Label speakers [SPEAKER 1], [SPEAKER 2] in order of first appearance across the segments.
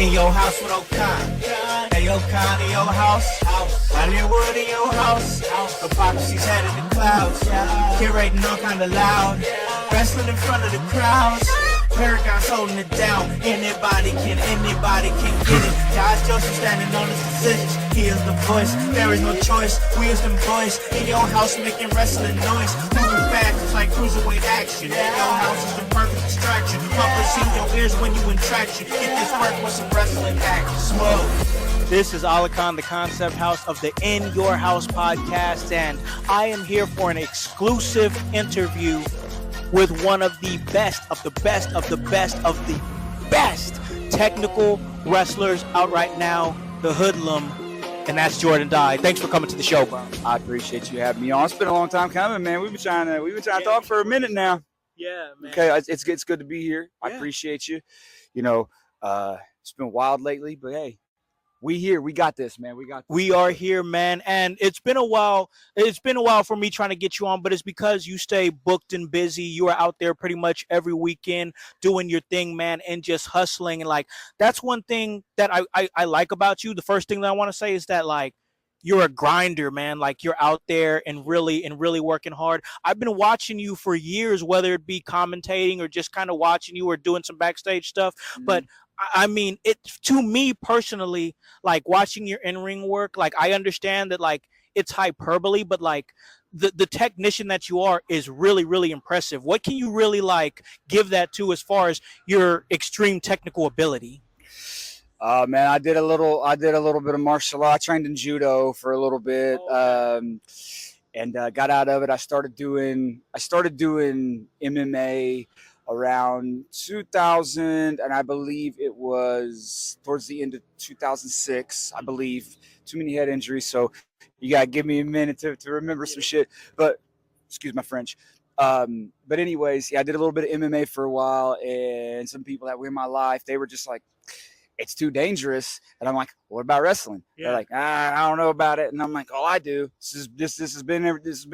[SPEAKER 1] In your house with O'Con. Hey, O'Con, in your house. Hollywood in your house. Hypocrisy's head in the clouds. Curating all kind of loud. Wrestling in front of the crowds. Paragon's holding it down. Anybody can get it. Josh Joseph standing on his decisions. He is the voice. There is no choice. We is them boys in your house making wrestling noise. Moving fast, it's like cruiserweight action. In your house is the perfect distraction. Puppets in your ears when you in traction. Get this work with some wrestling action. Smoke.
[SPEAKER 2] This is Alakon, the concept house of the In Your House podcast, and I am here for an exclusive interview with one of the best of the best of the best of the best technical wrestlers out right now, the Hoodlum, and that's Jordan Dye. Thanks for coming to the show, bro.
[SPEAKER 3] I appreciate you having me on. It's been a long time coming, man. We've been trying to talk for a minute now.
[SPEAKER 2] Yeah, man.
[SPEAKER 3] Okay, it's good to be here.
[SPEAKER 2] Yeah.
[SPEAKER 3] I appreciate you. You know, it's been wild lately, but hey, we here. We got this, man.
[SPEAKER 2] We are here, man, and it's been a while. It's been a while for me trying to get you on, but it's because you stay booked and busy. You are out there pretty much every weekend doing your thing, man, and just hustling. And like that's one thing that I like about you. The first thing that I want to say is that like you're a grinder, man. Like you're out there and really working hard. I've been watching you for years, whether it be commentating or just kind of watching you or doing some backstage stuff.
[SPEAKER 3] Mm-hmm.
[SPEAKER 2] But I mean, it to me personally, like watching your in-ring work, like I understand that like it's hyperbole, but like the technician that you are is really impressive. What can you really like give that to as far as your extreme technical ability?
[SPEAKER 3] Man, I did a little bit of martial art. I trained in judo for a little bit, and got out of it. I started doing MMA around 2000, and I believe it was towards the end of 2006. I believe too many head injuries, so you gotta give me a minute to remember some shit. But excuse my French. But anyways, yeah, I did a little bit of MMA for a while, and some people that were in my life, they were just like, it's too dangerous. And I'm like, what about wrestling? Yeah. They're like, I don't know about it. And I'm like, oh, I do. This has been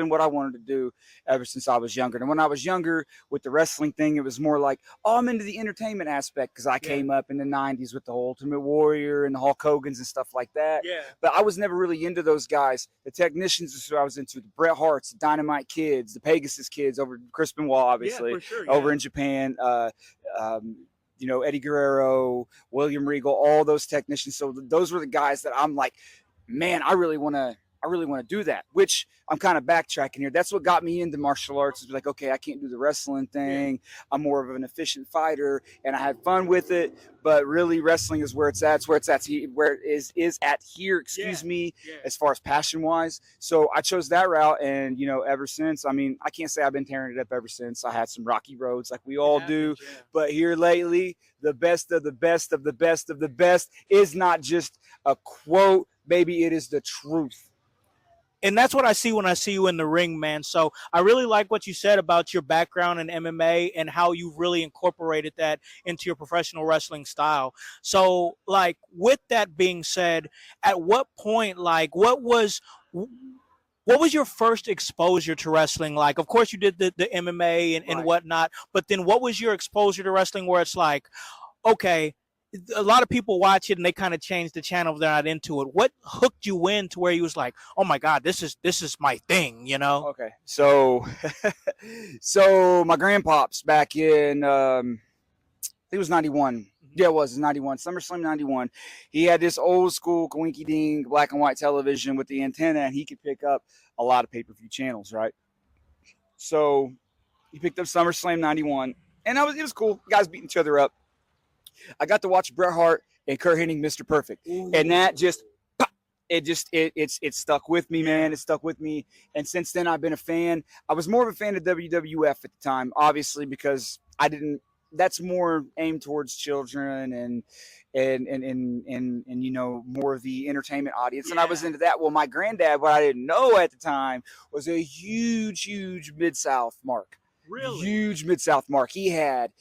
[SPEAKER 3] what I wanted to do ever since I was younger. And when I was younger with the wrestling thing, it was more like, oh, I'm into the entertainment aspect because I came up in the 90s with the Ultimate Warrior and the Hulk Hogan's and stuff like that. Yeah. But I was never really into those guys. The technicians is who I was into. The Bret Harts, the Dynamite Kids, the Pegasus Kids over Chris Benoit, obviously, for sure, over in Japan. You know, Eddie Guerrero, William Regal, all those technicians. So those were the guys that I'm like, man, I really want to do that, which I'm kind of backtracking here. That's what got me into martial arts is like, okay, I can't do the wrestling thing. I'm more of an efficient fighter and I had fun with it, but really wrestling is where it's at. It's where it is at here, as far as passion wise. So I chose that route. And, you know, ever since, I mean, I can't say I've been tearing it up ever since. I had some rocky roads like we all do, but here lately, the best of the best of the best of the best is not just a quote. Maybe it is the truth.
[SPEAKER 2] And that's what I see when I see you in the ring, man. So I really like what you said about your background in MMA and how you've really incorporated that into your professional wrestling style. So, like, with that being said, at what point, like, what was your first exposure to wrestling like? Of course, you did the MMA and whatnot, but then what was your exposure to wrestling where it's like, okay, a lot of people watch it and they kind of change the channel if they're not into it. What hooked you in to where you was like, oh my God, this is my thing, you know?
[SPEAKER 3] Okay. So my grandpops back in, I think it was 91. Yeah, it was 91, SummerSlam 91. He had this old school coinky dink black and white television with the antenna, and he could pick up a lot of pay-per-view channels, right? So he picked up SummerSlam 91, and it was cool. Guys beating each other up. I got to watch Bret Hart and Kurt Hennig, Mr. Perfect. Ooh. And that just, it stuck with me, man. It stuck with me. And since then, I've been a fan. I was more of a fan of WWF at the time, obviously, because that's more aimed towards children and you know, more of the entertainment audience. And I was into that. Well, my granddad, what I didn't know at the time, was a huge Mid-South mark. Really? Huge Mid-South mark. He had,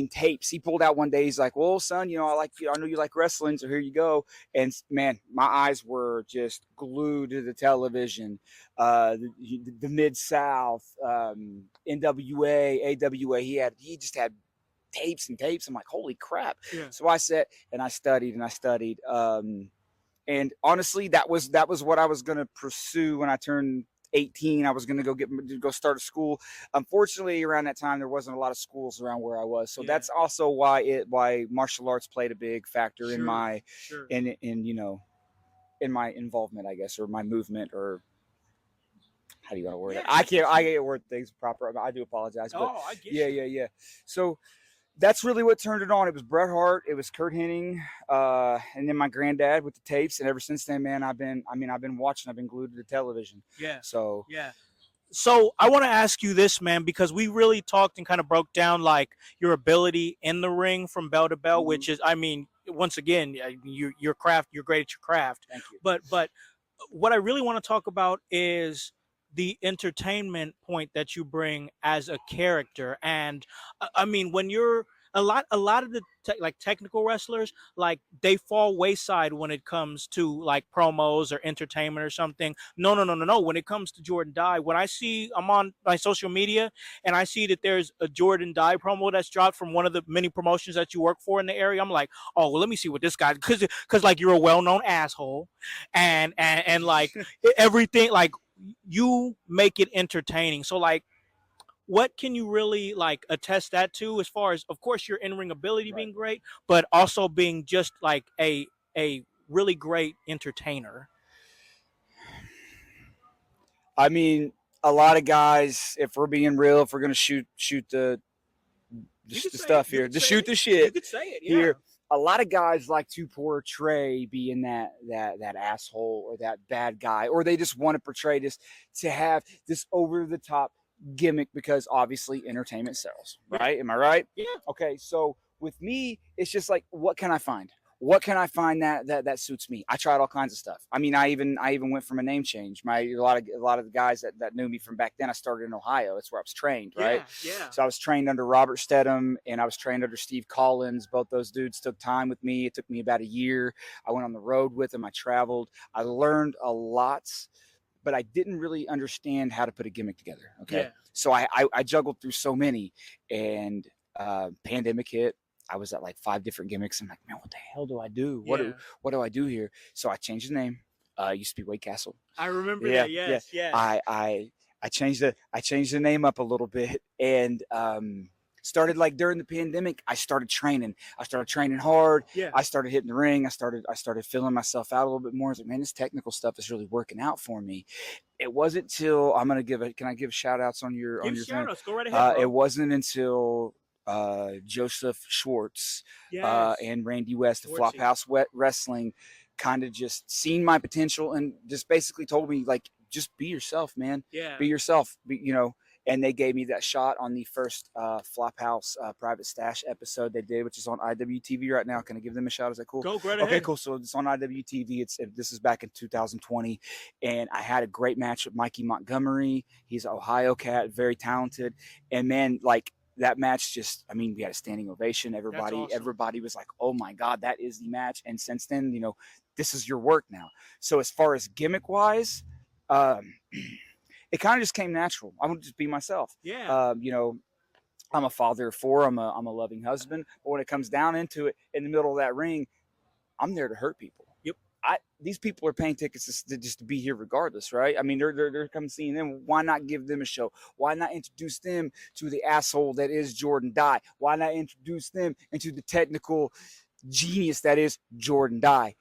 [SPEAKER 3] tapes. He pulled out one day. He's like, well, son, you know, I know you like wrestling, so here you go. And man, my eyes were just glued to the television. The Mid-South, NWA, AWA. He just had tapes and tapes. I'm like, holy crap.
[SPEAKER 2] Yeah.
[SPEAKER 3] So I sat and I studied. And honestly, that was what I was going to pursue when I turned 18. I was going to go start a school. Unfortunately, around that time, there wasn't a lot of schools around where I was. So that's also why martial arts played a big factor in my, in my involvement, I guess, or my movement, or how do you want to word it? I can't word things proper. I do apologize. But
[SPEAKER 2] I get you.
[SPEAKER 3] Yeah. So that's really what turned it on. It was Bret Hart, it was Kurt Hennig, and then my granddad with the tapes. And ever since then, man, I've been watching. I've been glued to the television.
[SPEAKER 2] Yeah.
[SPEAKER 3] So
[SPEAKER 2] So I want to ask you this, man, because we really talked and kind of broke down like your ability in the ring from bell to bell, which is, I mean, once again, your craft, you're great at your craft.
[SPEAKER 3] Thank you.
[SPEAKER 2] But what I really want to talk about is the entertainment point that you bring as a character. And I mean, when you're a lot of the technical wrestlers, like they fall wayside when it comes to like promos or entertainment or something. No. When it comes to Jordan Dye, when I'm on my social media and I see that there's a Jordan Dye promo that's dropped from one of the many promotions that you work for in the area, I'm like, oh, well, let me see what this guy, because like you're a well-known asshole, and like everything, like you make it entertaining. So like, what can you really like attest that to, as far as, of course, your in-ring ability being great, but also being just like a really great entertainer?
[SPEAKER 3] I mean, a lot of guys, if we're being real, if we're gonna shoot the stuff here, to shoot the shit,
[SPEAKER 2] you could say it,
[SPEAKER 3] here. A lot of guys like to portray being that asshole or that bad guy, or they just want to portray this, to have this over the top gimmick, because obviously entertainment sells, right? Am I right?
[SPEAKER 2] Yeah.
[SPEAKER 3] Okay, so with me, it's just like, what can I find? What can I find that suits me? I tried all kinds of stuff. I mean, I even went from a name change. A lot of the guys that knew me from back then, I started in Ohio. That's where I was trained, right?
[SPEAKER 2] Yeah.
[SPEAKER 3] So I was trained under Robert Stedham, and I was trained under Steve Collins. Both those dudes took time with me. It took me about a year. I went on the road with them. I traveled. I learned a lot, but I didn't really understand how to put a gimmick together. Okay.
[SPEAKER 2] Yeah.
[SPEAKER 3] So I juggled through so many, and pandemic hit. I was at like 5 different gimmicks. I'm like, man, what the hell do I do? What do I do here? So I changed the name. Used to be Wade Castle.
[SPEAKER 2] I remember that. Yes.
[SPEAKER 3] I changed the name up a little bit, and started like during the pandemic. I started training hard.
[SPEAKER 2] Yeah.
[SPEAKER 3] I started hitting the ring. I started filling myself out a little bit more. I was like, man, this technical stuff is really working out for me. It wasn't till can I give shout outs on your
[SPEAKER 2] shout outs? Go right ahead, bro.
[SPEAKER 3] It wasn't until Joseph Schwartz and Randy West of Flophouse Wrestling kind of just seen my potential and just basically told me, like, just be yourself, man.
[SPEAKER 2] Yeah.
[SPEAKER 3] Be yourself. And they gave me that shot on the first Flophouse Private Stash episode they did, which is on IWTV right now. Can I give them a shout? Is that cool?
[SPEAKER 2] Go right ahead.
[SPEAKER 3] Okay, cool. So it's on IWTV. This is back in 2020, and I had a great match with Mikey Montgomery. He's an Ohio cat, very talented, and man, like, that match just, I mean, we had a standing ovation. Everybody was like, oh my God, that is the match. And since then, this is your work now. So as far as gimmick wise, it kind of just came natural. I want to just be myself.
[SPEAKER 2] Yeah.
[SPEAKER 3] I'm a father of 4. I'm a loving husband. But when it comes down into it, in the middle of that ring, I'm there to hurt people.
[SPEAKER 2] Yep.
[SPEAKER 3] These people are paying tickets just to be here regardless, right? I mean, they're coming seeing them. Why not give them a show? Why not introduce them to the asshole that is Jordan Dye? Why not introduce them into the technical genius that is Jordan Dye?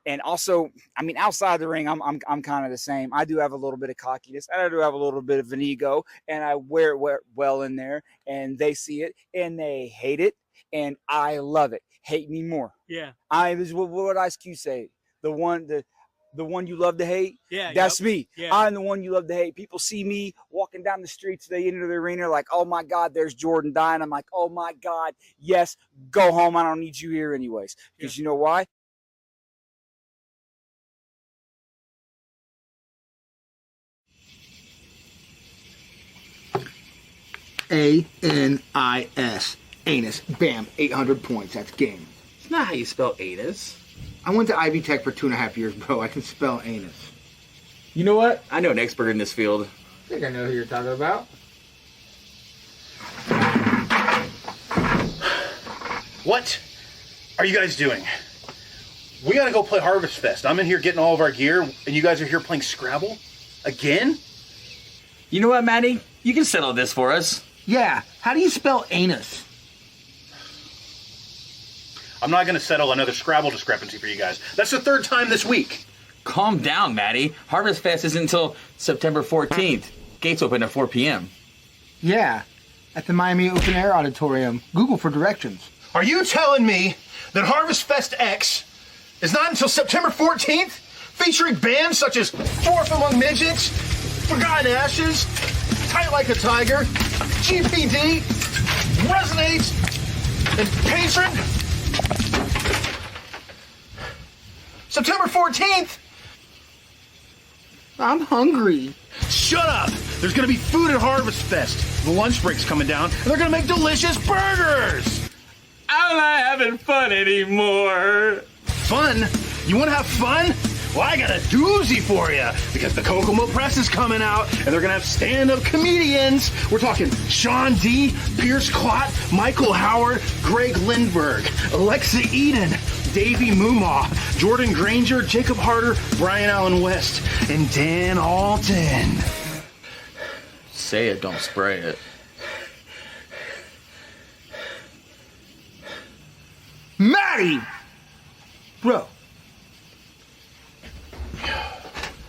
[SPEAKER 3] And also, I mean, outside the ring, I'm kind of the same. I do have a little bit of cockiness, and I do have a little bit of an ego, and I wear it well in there, and they see it, and they hate it, and I love it. Hate me more.
[SPEAKER 2] Yeah.
[SPEAKER 3] What would Ice Cube say? The one you love to hate.
[SPEAKER 2] Yeah.
[SPEAKER 3] That's me.
[SPEAKER 2] Yeah.
[SPEAKER 3] I'm the one you love to hate. People see me walking down the streets. They enter the arena like, oh my God, there's Jordan Dye. And I'm like, oh my God, yes, go home. I don't need you here anyways. Because you know why?
[SPEAKER 4] ANIS. Anus. Bam. 800 points. That's game.
[SPEAKER 5] It's not how you spell anus.
[SPEAKER 4] I went to Ivy Tech for 2.5 years, bro. I can spell anus.
[SPEAKER 5] You know what? I know an expert in this field.
[SPEAKER 4] I think I know who you're talking about.
[SPEAKER 6] What are you guys doing? We gotta go play Harvest Fest. I'm in here getting all of our gear, and you guys are here playing Scrabble? Again?
[SPEAKER 5] You know what, Maddie? You can settle this for us.
[SPEAKER 4] Yeah, how do you spell anus?
[SPEAKER 6] I'm not gonna settle another Scrabble discrepancy for you guys. That's the third time this week.
[SPEAKER 5] Calm down, Maddie. Harvest Fest isn't until September 14th. Gates open at 4 p.m.
[SPEAKER 4] Yeah, at the Miami Open Air Auditorium. Google for directions.
[SPEAKER 6] Are you telling me that Harvest Fest X is not until September 14th? Featuring bands such as Fourth Among Midgets, Forgotten Ashes, Tight Like a Tiger, GPD, Resonate, and Patron? September 14th?
[SPEAKER 4] I'm hungry.
[SPEAKER 6] Shut up! There's gonna be food at Harvest Fest. The lunch break's coming down, and they're gonna make delicious burgers!
[SPEAKER 5] I'm not having fun anymore.
[SPEAKER 6] Fun? You wanna have fun? Well, I got a doozy for you, because the Kokomo Press is coming out, and they're gonna have stand-up comedians. We're talking Sean D., Pierce Clott, Michael Howard, Greg Lindberg, Alexa Eden, Davey Moomaw, Jordan Granger, Jacob Harder, Brian Allen West, and Dan Alton.
[SPEAKER 5] Say it, don't spray it.
[SPEAKER 4] Maddie! Bro.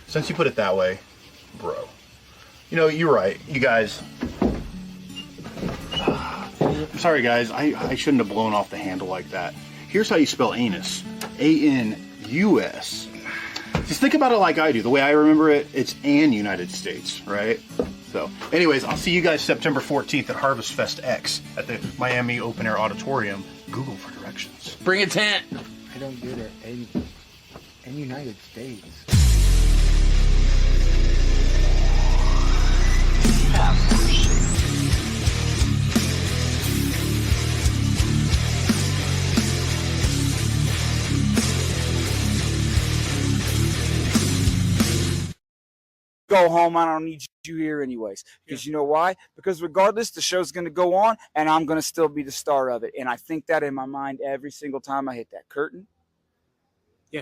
[SPEAKER 6] Since you put it that way, bro. You know, you're right. You guys... I'm sorry, guys. I shouldn't have blown off the handle like that. Here's how you spell anus. A-N-U-S. Just think about it like I do. The way I remember it, it's an United States, right? So, anyways, I'll see you guys September 14th at Harvest Fest X at the Miami Open Air Auditorium. Google for directions.
[SPEAKER 5] Bring a tent.
[SPEAKER 4] I don't get it. In United States.
[SPEAKER 3] Go home. I don't need you here anyways. Because you know why? Because regardless, the show's going to go on, and I'm going to still be the star of it. And I think that in my mind every single time I hit that curtain.
[SPEAKER 2] Yeah.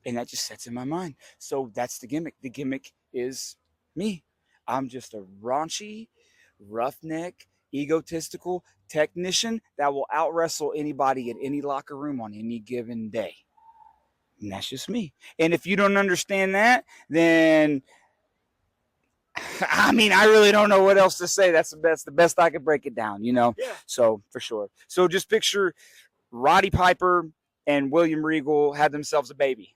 [SPEAKER 3] And that just sets in my mind. So that's the gimmick. The gimmick is me. I'm just a raunchy, roughneck, egotistical technician that will out wrestle anybody in any locker room on any given day. And that's just me. And if you don't understand that, then I mean, I really don't know what else to say. That's the best I could break it down, you know?
[SPEAKER 2] Yeah.
[SPEAKER 3] So, for sure. So, just picture Roddy Piper and William Regal had themselves a baby.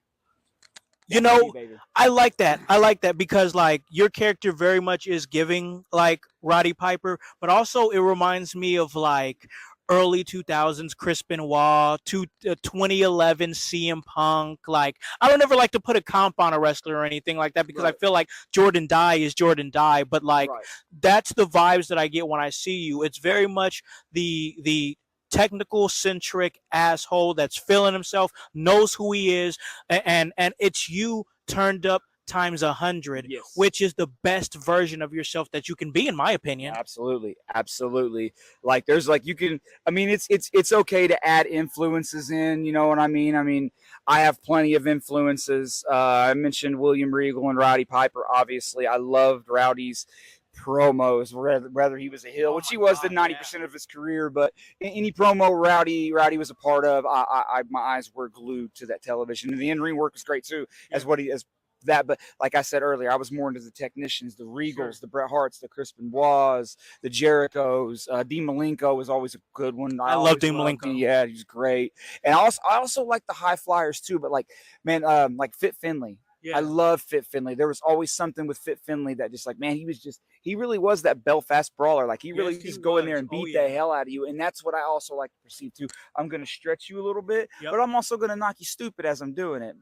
[SPEAKER 2] You know, I like that. I like that because, like, your character very much is giving, like, Roddy Piper, but also it reminds me of, like, early 2000s Chris Benoit, 2011 CM Punk. Like, I don't ever like to put a comp on a wrestler or anything like that because I feel like Jordan Dye is Jordan Dye, but like that's the vibes that I get when I see you. It's very much the technical centric asshole that's feeling himself, knows who he is, and it's you turned up times 100, which is the best version of yourself that you can be, in my opinion.
[SPEAKER 3] Absolutely. Like, there's like, you can, I mean, it's okay to add influences in, you know what I mean? I mean, I have plenty of influences. I mentioned William Regal and Roddy Piper. Obviously, I loved Rowdy's promos, whether he was a heel, which he was the 90% of his career, but any promo Rowdy was a part of, my eyes were glued to that television. And the in-ring work was great too, as that. But like I said earlier, I was more into the technicians, the Regals, the Bret Harts, the Chris Benoits, the Jerichos. Dean Malenko was always a good one.
[SPEAKER 2] I love Dean Malenko.
[SPEAKER 3] Yeah, he's great. And I also like the high flyers too. But like, man, like Fit Finlay. Yeah. I love Fit Finlay. There was always something with Fit Finlay that just like, man, he really was that Belfast brawler. Like, he really just go in there and beat the hell out of you. And that's what I also like to perceive too. I'm going to stretch you a little bit, but I'm also going to knock you stupid as I'm doing it.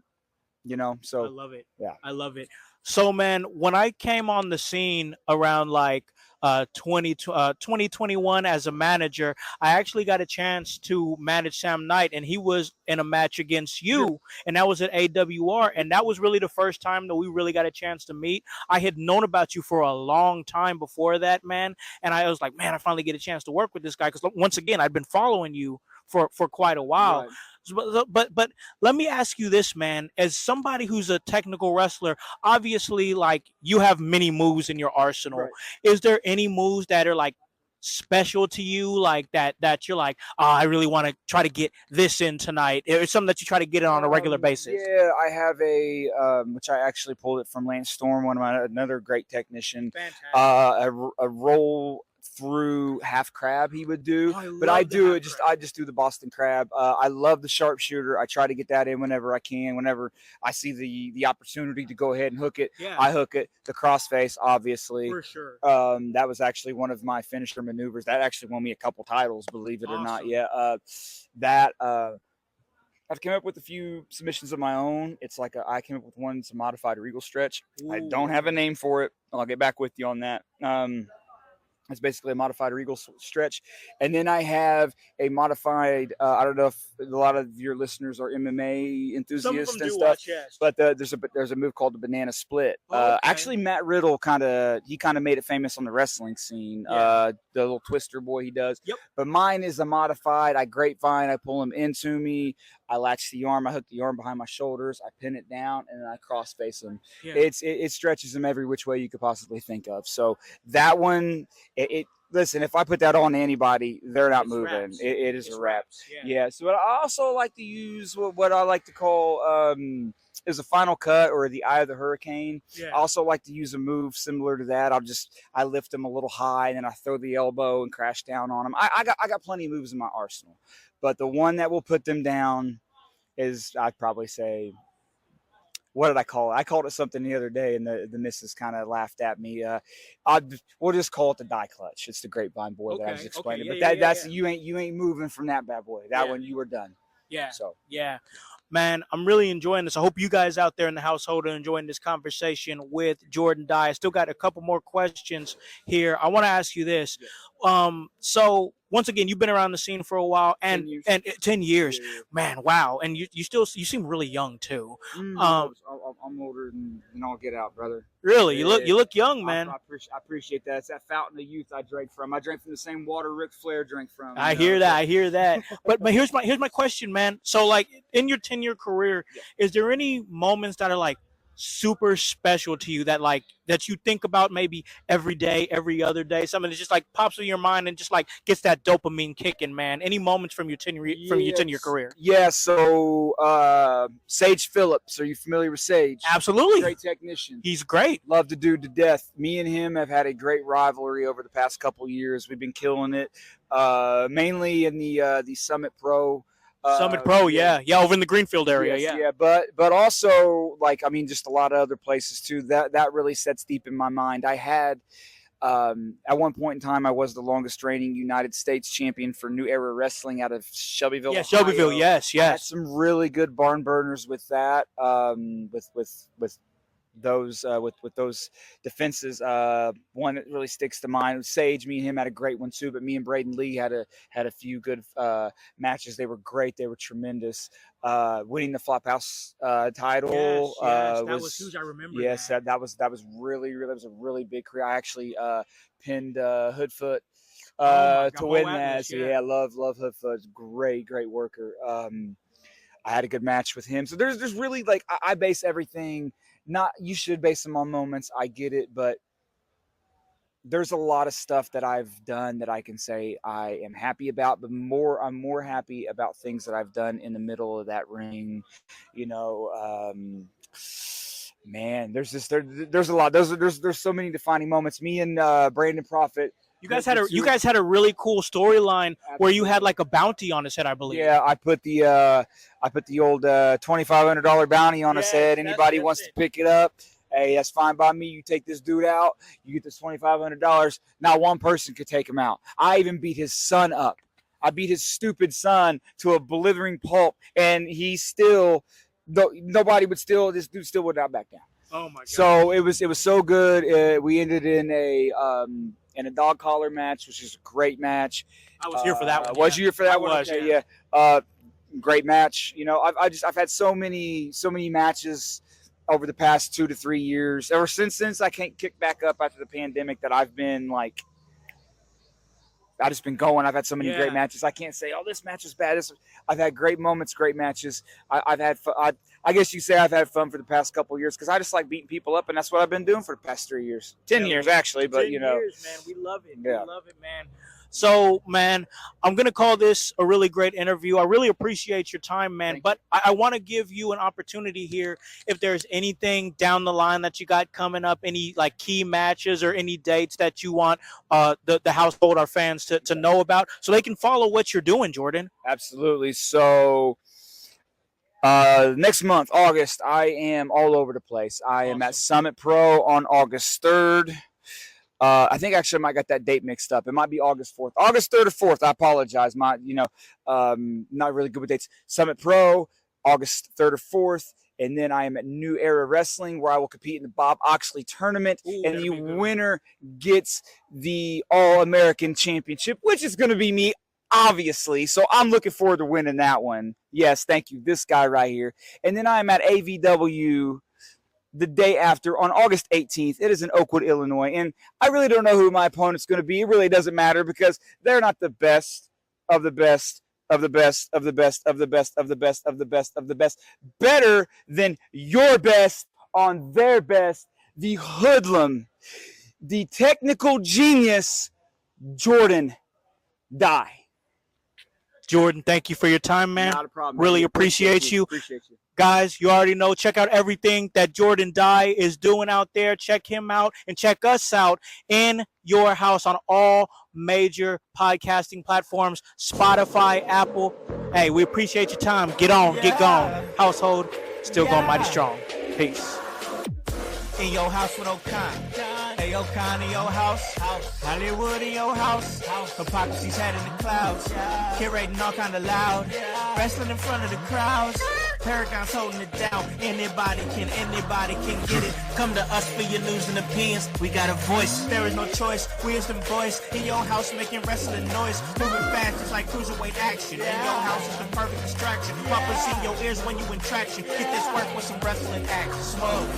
[SPEAKER 3] You know, so
[SPEAKER 2] I love it.
[SPEAKER 3] Yeah,
[SPEAKER 2] I love it. So, man, when I came on the scene around like 2021 as a manager, I actually got a chance to manage Sam Knight, and he was in a match against you, and that was at AWR, and that was really the first time that we really got a chance to meet. I had known about you for a long time before that, man, and I was like, man, I finally get a chance to work with this guy, because once again, I'd been following you for quite a while.
[SPEAKER 3] Right.
[SPEAKER 2] But let me ask you this, man. As somebody who's a technical wrestler, obviously, like, you have many moves in your arsenal.
[SPEAKER 3] Right.
[SPEAKER 2] Is there any moves that are like special to you, like that you're like, oh, I really want to try to get this in tonight? It's something that you try to get in on a regular basis.
[SPEAKER 3] Yeah, I have a which I actually pulled it from Lance Storm, another great technician.
[SPEAKER 2] Fantastic.
[SPEAKER 3] A roll through half crab he would do, but I just do the Boston crab. I love the sharpshooter. I try to get that in whenever I can. Whenever I see the opportunity to go ahead and hook it, I hook it. The crossface, obviously,
[SPEAKER 2] For sure.
[SPEAKER 3] that was actually one of my finisher maneuvers. That actually won me a couple titles, believe it or not. Yeah, I've come up with a few submissions of my own. It's like I came up with one. It's a modified regal stretch.
[SPEAKER 2] Ooh.
[SPEAKER 3] I don't have a name for it. I'll get back with you on that. It's basically a modified regal stretch. And then I have a modified, I don't know if a lot of your listeners are MMA enthusiasts and stuff,
[SPEAKER 2] watch, yes.
[SPEAKER 3] but there's a move called the banana split.
[SPEAKER 2] Okay.
[SPEAKER 3] Actually, Matt Riddle kind of made it famous on the wrestling scene.
[SPEAKER 2] Yeah.
[SPEAKER 3] The little twister boy he does.
[SPEAKER 2] Yep.
[SPEAKER 3] But mine is a modified. I grapevine. I pull him into me. I latch the arm. I hook the arm behind my shoulders. I pin it down, and then I cross face him.
[SPEAKER 2] Yeah.
[SPEAKER 3] It stretches him every which way you could possibly think of. So that one, listen, if I put that on anybody, they're not moving.
[SPEAKER 2] Wraps.
[SPEAKER 3] It is a wrap.
[SPEAKER 2] Yeah.
[SPEAKER 3] Yeah. So I also like to use what I like to call is a final cut or the eye of the hurricane.
[SPEAKER 2] Yeah.
[SPEAKER 3] I also like to use a move similar to that. I lift them a little high and then I throw the elbow and crash down on them. I got plenty of moves in my arsenal, but the one that will put them down is, I'd probably say, what did I call it? I called it something the other day, and the missus kind of laughed at me. We'll just call it the die clutch. It's the grapevine boy that I was explaining. But you ain't moving from that bad boy. That one, you were done.
[SPEAKER 2] Yeah.
[SPEAKER 3] So
[SPEAKER 2] yeah. Man, I'm really enjoying this. I hope you guys out there in the household are enjoying this conversation with Jordan Dye. I still got a couple more questions here. I want to ask you this. So once again, you've been around the scene for a while, and 10 years,
[SPEAKER 3] Yeah.
[SPEAKER 2] Man, wow. And you seem really young too.
[SPEAKER 3] I'm older than all get out, brother.
[SPEAKER 2] Really,
[SPEAKER 3] Yeah.
[SPEAKER 2] you look young, man.
[SPEAKER 3] I appreciate that. It's that fountain of youth I drank from. I drank from the same water Ric Flair drank from.
[SPEAKER 2] I hear that. But here's my question, man. So, like, in your 10-year career, is there any moments that are like super special to you that you think about maybe every day, every other day, something that just like pops in your mind and just like gets that dopamine kicking, man? Any moments from your 10-year career?
[SPEAKER 3] Yeah. So Sage Phillips, are you familiar with Sage?
[SPEAKER 2] Absolutely.
[SPEAKER 3] Great technician.
[SPEAKER 2] He's great.
[SPEAKER 3] Love the dude to death. Me and him have had a great rivalry over the past couple years. We've been killing it, mainly in the Summit Pro.
[SPEAKER 2] Summit Pro, yeah, over in the Greenfield area,
[SPEAKER 3] yes, but also, like, I mean, just a lot of other places too. That really sets deep in my mind. I had at one point in time, I was the longest reigning United States champion for New Era Wrestling out of Shelbyville.
[SPEAKER 2] Yeah,
[SPEAKER 3] Ohio.
[SPEAKER 2] Shelbyville, yes.
[SPEAKER 3] I had some really good barn burners with that. With those defenses, one that really sticks to mind was Sage. Me and him had a great one too, but me and Braden Lee had a few good matches. They were great. They were tremendous. Winning the Flophouse title,
[SPEAKER 2] that was huge. I remember.
[SPEAKER 3] Yes, that was really that was a really big career. I actually pinned Hoodfoot to win that. So yeah, love Hoodfoot. Great worker. I had a good match with him. So there's really, like, I base everything. Not, you should base them on moments. I get it, but there's a lot of stuff that I've done that I can say I am happy about, but I'm more happy about things that I've done in the middle of that ring. You know, man, there's a lot. There's so many defining moments. Me and Brandon Prophet.
[SPEAKER 2] You guys had a really cool storyline where you had like a bounty on his head, I believe.
[SPEAKER 3] Yeah, I put the old $2,500 bounty on his head. Anybody wants to pick it up, hey, that's fine by me. You take this dude out, you get this $2,500. Not one person could take him out. I even beat his son up. I beat his stupid son to a blithering pulp, and he still, this dude still would not back down.
[SPEAKER 2] Oh my God!
[SPEAKER 3] So it was so good. We ended in a dog collar match, which is a great match.
[SPEAKER 2] I was here for that one.
[SPEAKER 3] Was you here for that one?
[SPEAKER 2] Okay,
[SPEAKER 3] yeah. Great match. You know, I've had so many matches over the past 2 to 3 years. Ever since I can't kick back up after the pandemic, that I've been like I just been going. I've had so many
[SPEAKER 2] Yeah.
[SPEAKER 3] great matches. I can't say, oh, this match was bad. I've had great moments, great matches. I've had fun. I guess you say I've had fun for the past couple of years because I just like beating people up, and that's what I've been doing for the past 3 years, 10 years actually. But
[SPEAKER 2] 10
[SPEAKER 3] you know,
[SPEAKER 2] years, man. We love it.
[SPEAKER 3] Yeah.
[SPEAKER 2] We love it, man. So, man, I'm going to call this a really great interview. I really appreciate your time, man. But I want to give you an opportunity here. If there's anything down the line that you got coming up, any like key matches or any dates that you want the household, our fans to know about so they can follow what you're doing, Jordan.
[SPEAKER 3] absolutely. So next month, August, I am all over the place. I am at Summit Pro on August 3rd. I think actually I might got that date mixed up. It might be August 4th. August 3rd or 4th. I apologize. Not really good with dates. Summit Pro, August 3rd or 4th. And then I am at New Era Wrestling where I will compete in the Bob Oxley tournament.
[SPEAKER 2] Ooh,
[SPEAKER 3] and
[SPEAKER 2] that'll
[SPEAKER 3] the
[SPEAKER 2] be good.
[SPEAKER 3] winner gets the All-American Championship, which is going to be me, obviously. So I'm looking forward to winning that one. Yes, thank you. This guy right here. And then I'm at AVW the day after on August 18th. It is in Oakwood, Illinois. And I really don't know who my opponent's going to be. It really doesn't matter because they're not the best of the best of the best of the best of the best of the best of the best of the best. Better than your best on their best. The hoodlum, the technical genius, Jordan Die.
[SPEAKER 2] Jordan, thank you for your time, man.
[SPEAKER 3] Not a problem.
[SPEAKER 2] Really
[SPEAKER 3] man.
[SPEAKER 2] appreciate you.
[SPEAKER 3] Appreciate you.
[SPEAKER 2] Guys, you already know. Check out everything that Jordan Die is doing out there. Check him out and check us out in your house on all major podcasting platforms, Spotify, Apple. Hey, we appreciate your time. Get on, get gone. Household, still going mighty strong. Peace.
[SPEAKER 1] In your house with O'Con. Hey, O'Con in your house. Hollywood in your house. Hypocrisy's head in the clouds. Curating all kind of loud. Wrestling in front of the crowds. Paragon's holding it down. Anybody can get it. Come to us for your news and opinions. We got a voice. There is no choice. Wisdom voice. In your house making wrestling noise. Moving fast just like cruiserweight action. In your house is the perfect distraction. Poppers in your ears when you in traction. Get this work with some wrestling action. Smoke.